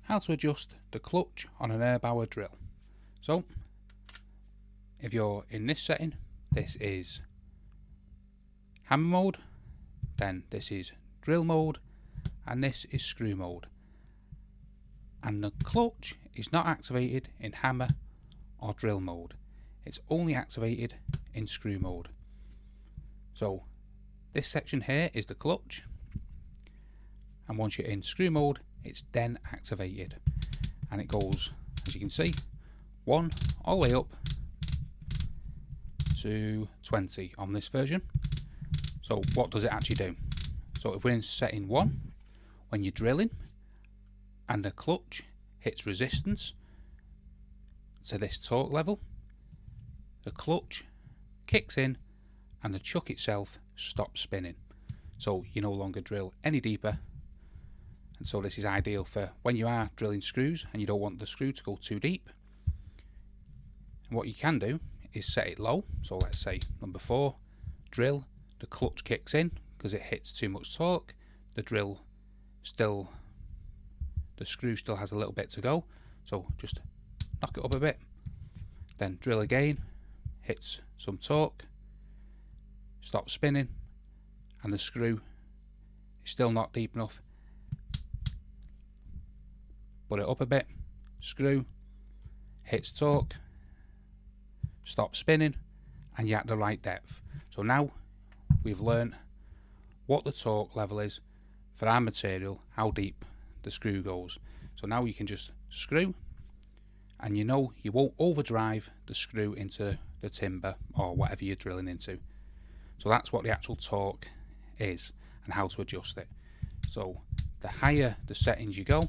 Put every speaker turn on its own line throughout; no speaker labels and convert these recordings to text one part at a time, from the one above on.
how to adjust the clutch on an Erbauer drill. So if you're in this setting, this is hammer mode, then this is drill mode, and this is screw mode. And the clutch is not activated in hammer or drill mode. It's only activated in screw mode. So this section here is the clutch, and once you're in screw mode, it's then activated, and it goes, as you can see, 1 all the way up to 20 on this version. So what does it actually do? So if we're in setting 1, when you're drilling and the clutch hits resistance to this torque level, the clutch kicks in and the chuck itself stops spinning. So you no longer drill any deeper. And so this is ideal for when you are drilling screws and you don't want the screw to go too deep. And what you can do is set it low. So let's say number 4, drill, the clutch kicks in because it hits too much torque. The screw still has a little bit to go. So just knock it up a bit. Then drill again, hits some torque, stops spinning, and the screw is still not deep enough. Put it up a bit, screw, hits torque, stops spinning, and you're at the right depth. So now we've learnt what the torque level is for our material, how deep the screw goes. So now you can just screw, and you know you won't overdrive the screw into the timber or whatever you're drilling into. So that's what the actual torque is and how to adjust it. So the higher the settings you go,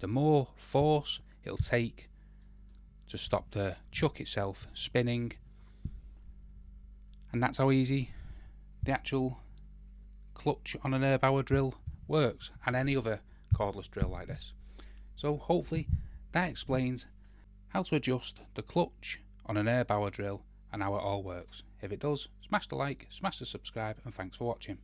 the more force it'll take to stop the chuck itself spinning. And that's how easy the actual clutch on an Erbauer drill works, and any other cordless drill like this. So hopefully that explains how to adjust the clutch on an Erbauer drill and how it all works. If it does, smash the like, smash the subscribe, and thanks for watching.